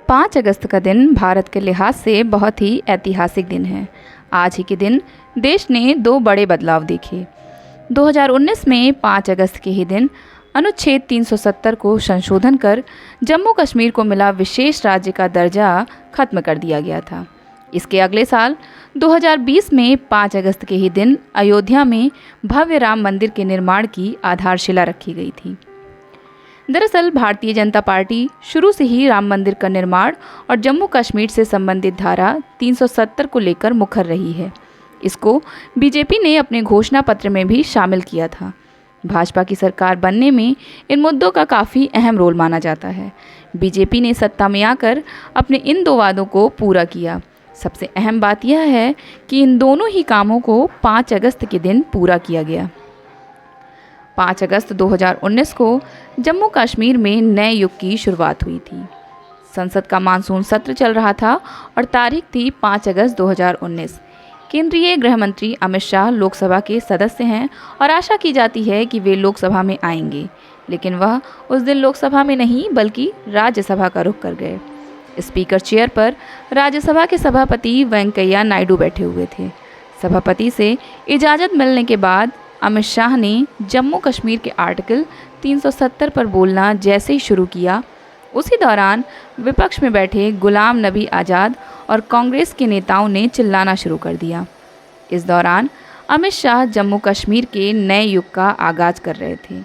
5 अगस्त का दिन भारत के लिहाज से बहुत ही ऐतिहासिक दिन है। आज ही के दिन देश ने 2 बड़े बदलाव देखे। 2019 में 5 अगस्त के ही दिन अनुच्छेद 370 को संशोधन कर जम्मू कश्मीर को मिला विशेष राज्य का दर्जा खत्म कर दिया गया था। इसके अगले साल 2020 में 5 अगस्त के ही दिन अयोध्या में भव्य राम मंदिर के निर्माण की आधारशिला रखी गई थी। दरअसल भारतीय जनता पार्टी शुरू से ही राम मंदिर का निर्माण और जम्मू कश्मीर से संबंधित धारा 370 को लेकर मुखर रही है। इसको बीजेपी ने अपने घोषणा पत्र में भी शामिल किया था। भाजपा की सरकार बनने में इन मुद्दों का काफ़ी अहम रोल माना जाता है। बीजेपी ने सत्ता में आकर अपने इन 2 वादों को पूरा किया। सबसे अहम बात यह है कि इन दोनों ही कामों को 5 अगस्त के दिन पूरा किया गया। 5 अगस्त 2019 को जम्मू कश्मीर में नए युग की शुरुआत हुई थी। संसद का मानसून सत्र चल रहा था और तारीख थी 5 अगस्त 2019। केंद्रीय गृह मंत्री अमित शाह लोकसभा के सदस्य हैं और आशा की जाती है कि वे लोकसभा में आएंगे, लेकिन वह उस दिन लोकसभा में नहीं बल्कि राज्यसभा का रुख कर गए। स्पीकर चेयर पर राज्यसभा के सभापति वेंकैया नायडू बैठे हुए थे। सभापति से इजाज़त मिलने के बाद अमित शाह ने जम्मू कश्मीर के आर्टिकल 370 पर बोलना जैसे ही शुरू किया, उसी दौरान विपक्ष में बैठे गुलाम नबी आज़ाद और कांग्रेस के नेताओं ने चिल्लाना शुरू कर दिया। इस दौरान अमित शाह जम्मू कश्मीर के नए युग का आगाज़ कर रहे थे।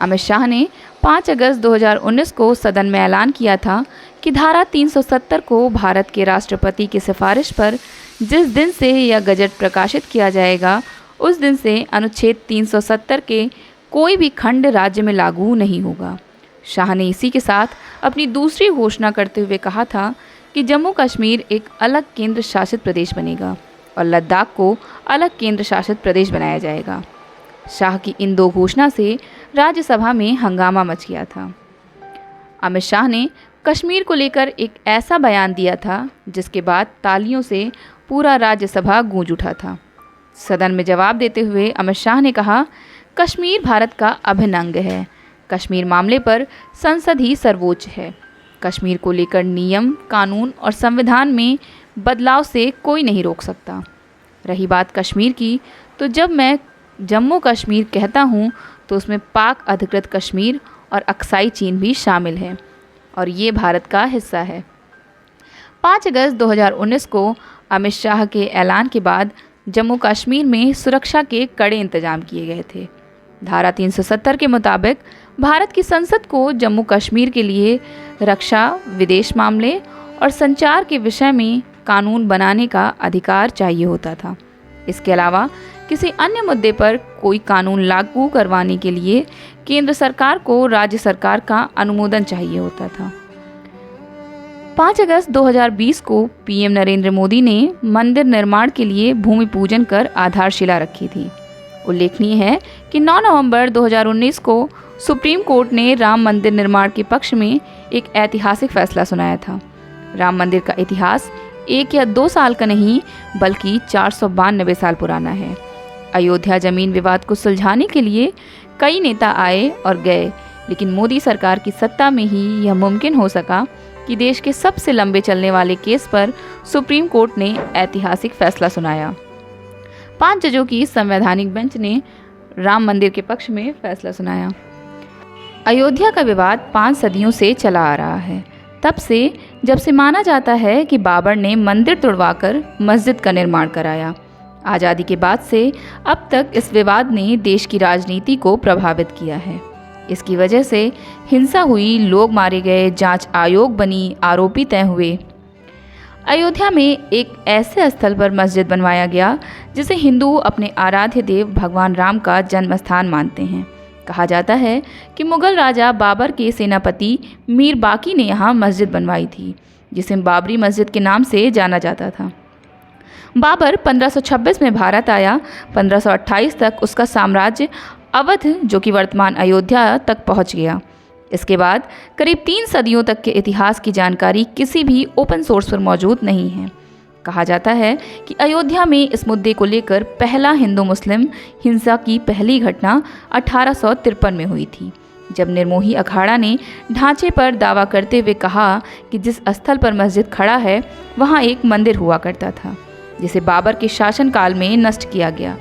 अमित शाह ने 5 अगस्त 2019 को सदन में ऐलान किया था कि धारा 370 को भारत के राष्ट्रपति की सिफारिश पर जिस दिन से यह गजट प्रकाशित किया जाएगा, उस दिन से अनुच्छेद 370 के कोई भी खंड राज्य में लागू नहीं होगा। शाह ने इसी के साथ अपनी दूसरी घोषणा करते हुए कहा था कि जम्मू कश्मीर एक अलग केंद्र शासित प्रदेश बनेगा और लद्दाख को अलग केंद्र शासित प्रदेश बनाया जाएगा। शाह की इन 2 घोषणा से राज्यसभा में हंगामा मच गया था। अमित शाह ने कश्मीर को लेकर एक ऐसा बयान दिया था जिसके बाद तालियों से पूरा राज्यसभा गूंज उठा था। सदन में जवाब देते हुए अमित शाह ने कहा, कश्मीर भारत का अभिन्न अंग है। कश्मीर मामले पर संसद ही सर्वोच्च है। कश्मीर को लेकर नियम, कानून और संविधान में बदलाव से कोई नहीं रोक सकता। रही बात कश्मीर की, तो जब मैं जम्मू कश्मीर कहता हूँ तो उसमें पाक अधिकृत कश्मीर और अक्साई चीन भी शामिल है और ये भारत का हिस्सा है। 5 अगस्त 2019 को अमित शाह के ऐलान के बाद जम्मू कश्मीर में सुरक्षा के कड़े इंतजाम किए गए थे। धारा 370 के मुताबिक भारत की संसद को जम्मू कश्मीर के लिए रक्षा, विदेश मामले और संचार के विषय में कानून बनाने का अधिकार चाहिए होता था। इसके अलावा किसी अन्य मुद्दे पर कोई कानून लागू करवाने के लिए केंद्र सरकार को राज्य सरकार का अनुमोदन चाहिए होता था। 5 अगस्त 2020 को पीएम नरेंद्र मोदी ने मंदिर निर्माण के लिए भूमि पूजन कर आधारशिला रखी थी। उल्लेखनीय है कि 9 नवंबर 2019 को सुप्रीम कोर्ट ने राम मंदिर निर्माण के पक्ष में एक ऐतिहासिक फैसला सुनाया था। राम मंदिर का इतिहास 1 या 2 साल का नहीं बल्कि 492 साल पुराना है। अयोध्या जमीन विवाद को सुलझाने के लिए कई नेता आए और गए, लेकिन मोदी सरकार की सत्ता में ही यह मुमकिन हो सका कि देश के सबसे लंबे चलने वाले केस पर सुप्रीम कोर्ट ने ऐतिहासिक फैसला सुनाया। 5 जजों की संवैधानिक बेंच ने राम मंदिर के पक्ष में फैसला सुनाया। अयोध्या का विवाद 5 सदियों से चला आ रहा है, तब से जब से माना जाता है कि बाबर ने मंदिर तुड़वाकर मस्जिद का निर्माण कराया। आज़ादी के बाद से अब तक इस विवाद ने देश की राजनीति को प्रभावित किया है। इसकी वजह से हिंसा हुई, लोग मारे गए, जांच आयोग बनी, आरोपी तय हुए। अयोध्या में एक ऐसे स्थल पर मस्जिद बनवाया गया जिसे हिंदू अपने आराध्य देव भगवान राम का जन्म स्थान मानते हैं। कहा जाता है कि मुगल राजा बाबर के सेनापति मीर बाकी ने यहाँ मस्जिद बनवाई थी, जिसे बाबरी मस्जिद के नाम से जाना जाता था। बाबर 1526 में भारत आया। 1528 तक उसका साम्राज्य अवध, जो कि वर्तमान अयोध्या, तक पहुंच गया। इसके बाद करीब 3 सदियों तक के इतिहास की जानकारी किसी भी ओपन सोर्स पर मौजूद नहीं है। कहा जाता है कि अयोध्या में इस मुद्दे को लेकर पहला हिंदू मुस्लिम हिंसा की पहली घटना 1853 में हुई थी, जब निर्मोही अखाड़ा ने ढांचे पर दावा करते हुए कहा कि जिस स्थल पर मस्जिद खड़ा है वहाँ एक मंदिर हुआ करता था, जिसे बाबर के शासनकाल में नष्ट किया गया।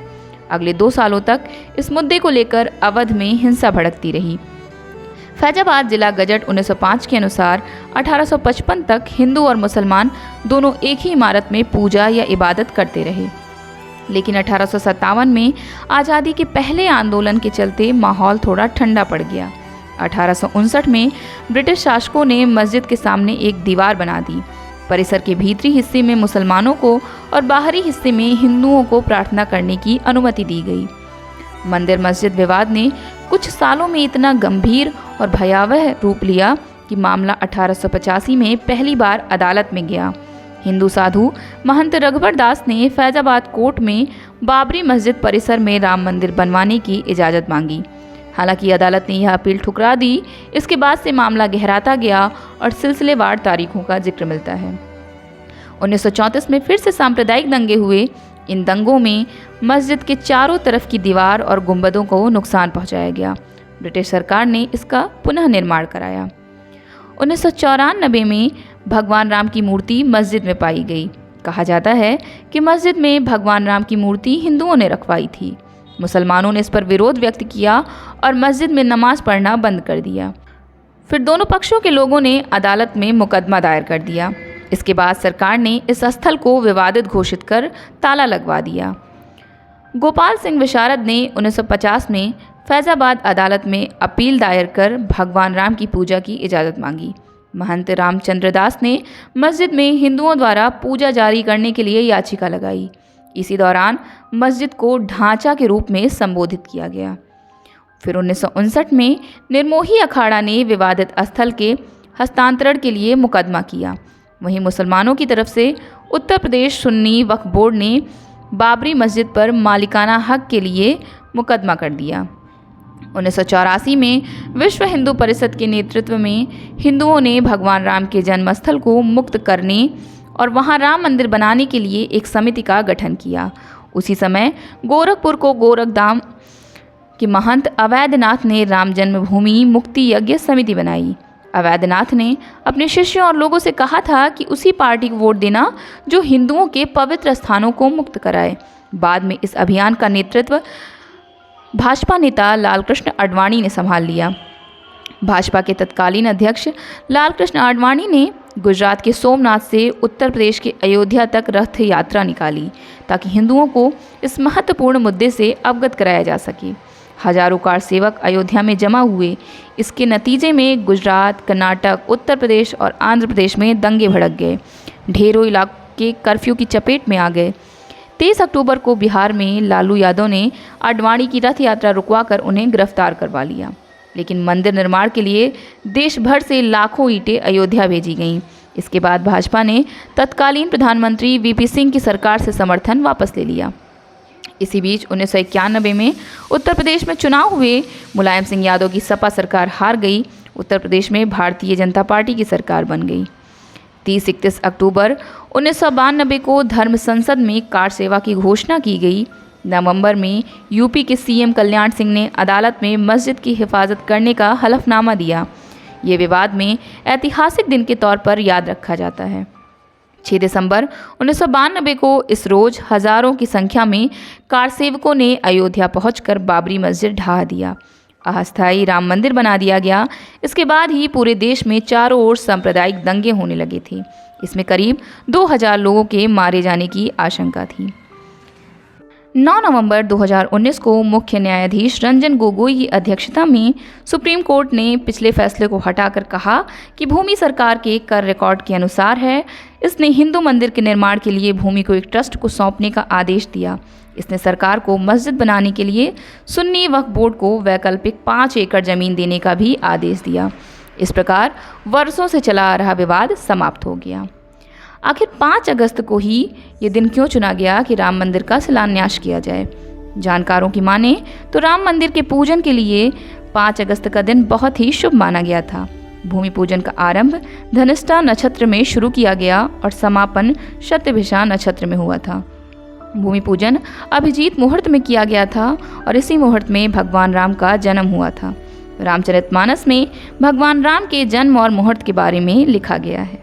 अगले 2 सालों तक इस मुद्दे को लेकर अवध में हिंसा भड़कती रही। फैजाबाद जिला गजट 1905 के अनुसार 1855 तक हिंदू और मुसलमान दोनों एक ही इमारत में पूजा या इबादत करते रहे, लेकिन 1857 में आज़ादी के पहले आंदोलन के चलते माहौल थोड़ा ठंडा पड़ गया। 1859 में ब्रिटिश शासकों ने मस्जिद के सामने एक दीवार बना दी। परिसर के भीतरी हिस्से में मुसलमानों को और बाहरी हिस्से में हिंदुओं को प्रार्थना करने की अनुमति दी गई। मंदिर मस्जिद विवाद ने कुछ सालों में इतना गंभीर और भयावह रूप लिया कि मामला 1885 में पहली बार अदालत में गया। हिंदू साधु महंत रघुवर दास ने फैजाबाद कोर्ट में बाबरी मस्जिद परिसर में राम मंदिर बनवाने की इजाज़त मांगी। हालांकि अदालत ने यह अपील ठुकरा दी। इसके बाद से मामला गहराता गया और सिलसिलेवार तारीखों का जिक्र मिलता है। 1934 में फिर से सांप्रदायिक दंगे हुए। इन दंगों में मस्जिद के चारों तरफ की दीवार और गुंबदों को नुकसान पहुंचाया गया। ब्रिटिश सरकार ने इसका पुनः निर्माण कराया। 1994 में भगवान राम की मूर्ति मस्जिद में पाई गई। कहा जाता है कि मस्जिद में भगवान राम की मूर्ति हिंदुओं ने रखवाई थी। मुसलमानों ने इस पर विरोध व्यक्त किया और मस्जिद में नमाज पढ़ना बंद कर दिया। फिर दोनों पक्षों के लोगों ने अदालत में मुकदमा दायर कर दिया। इसके बाद सरकार ने इस स्थल को विवादित घोषित कर ताला लगवा दिया। गोपाल सिंह विशारद ने 1950 में फैजाबाद अदालत में अपील दायर कर भगवान राम की पूजा की इजाज़त मांगी। महंत रामचंद्र दास ने मस्जिद में हिंदुओं द्वारा पूजा जारी करने के लिए याचिका लगाई। इसी दौरान मस्जिद को ढांचा के रूप में संबोधित किया गया। फिर 1959 में निर्मोही अखाड़ा ने विवादित स्थल के हस्तांतरण के लिए मुकदमा किया। वहीं मुसलमानों की तरफ से उत्तर प्रदेश सुन्नी वक्फ बोर्ड ने बाबरी मस्जिद पर मालिकाना हक के लिए मुकदमा कर दिया। 1984 में विश्व हिंदू परिषद के नेतृत्व में हिंदुओं ने भगवान राम के जन्मस्थल को मुक्त करने और वहां राम मंदिर बनाने के लिए एक समिति का गठन किया। उसी समय गोरखपुर को गोरखधाम के महंत अवैधनाथ ने राम जन्मभूमि मुक्ति यज्ञ समिति बनाई। अवैधनाथ ने अपने शिष्यों और लोगों से कहा था कि उसी पार्टी को वोट देना जो हिंदुओं के पवित्र स्थानों को मुक्त कराए। बाद में इस अभियान का नेतृत्व भाजपा नेता लालकृष्ण आडवाणी ने संभाल लिया। भाजपा के तत्कालीन अध्यक्ष लालकृष्ण आडवाणी ने गुजरात के सोमनाथ से उत्तर प्रदेश के अयोध्या तक रथ यात्रा निकाली ताकि हिंदुओं को इस महत्वपूर्ण मुद्दे से अवगत कराया जा सके। हजारों कार सेवक अयोध्या में जमा हुए। इसके नतीजे में गुजरात, कर्नाटक, उत्तर प्रदेश और आंध्र प्रदेश में दंगे भड़क गए। ढेरों इलाके कर्फ्यू की चपेट में आ गए। 23 अक्टूबर को बिहार में लालू यादव ने आडवाणी की रथ यात्रा रुकवाकर उन्हें गिरफ्तार करवा लिया। लेकिन मंदिर निर्माण के लिए देश भर से लाखों ईंटें अयोध्या भेजी गईं। इसके बाद भाजपा ने तत्कालीन प्रधानमंत्री वीपी सिंह की सरकार से समर्थन वापस ले लिया। इसी बीच 1991 में उत्तर प्रदेश में चुनाव हुए। मुलायम सिंह यादव की सपा सरकार हार गई। उत्तर प्रदेश में भारतीय जनता पार्टी की सरकार बन गई। 30-31 अक्टूबर 1992 को धर्म संसद में कार सेवा की घोषणा की गई। नवंबर में यूपी के सीएम कल्याण सिंह ने अदालत में मस्जिद की हिफाजत करने का हलफनामा दिया। ये विवाद में ऐतिहासिक दिन के तौर पर याद रखा जाता है। 6 दिसंबर 1992 को इस रोज हजारों की संख्या में कार सेवकों ने अयोध्या पहुंचकर बाबरी मस्जिद ढहा दिया। अस्थायी राम मंदिर बना दिया गया। इसके बाद ही पूरे देश में चारों ओर सांप्रदायिक दंगे होने लगे थे। इसमें करीब 2000 लोगों के मारे जाने की आशंका थी। 9 नवंबर 2019 को मुख्य न्यायाधीश रंजन गोगोई की अध्यक्षता में सुप्रीम कोर्ट ने पिछले फैसले को हटाकर कहा कि भूमि सरकार के कर रिकॉर्ड के अनुसार है। इसने हिंदू मंदिर के निर्माण के लिए भूमि को एक ट्रस्ट को सौंपने का आदेश दिया। इसने सरकार को मस्जिद बनाने के लिए सुन्नी वक्फ बोर्ड को वैकल्पिक 5 एकड़ जमीन देने का भी आदेश दिया। इस प्रकार वर्षों से चला आ रहा विवाद समाप्त हो गया। आखिर 5 अगस्त को ही ये दिन क्यों चुना गया कि राम मंदिर का शिलान्यास किया जाए? जानकारों की माने तो राम मंदिर के पूजन के लिए 5 अगस्त का दिन बहुत ही शुभ माना गया था। भूमि पूजन का आरंभ धनिष्ठा नक्षत्र में शुरू किया गया और समापन शतभिषा नक्षत्र में हुआ था। भूमि पूजन अभिजीत मुहूर्त में किया गया था और इसी मुहूर्त में भगवान राम का जन्म हुआ था। रामचरितमानस में भगवान राम के जन्म और मुहूर्त के बारे में लिखा गया है।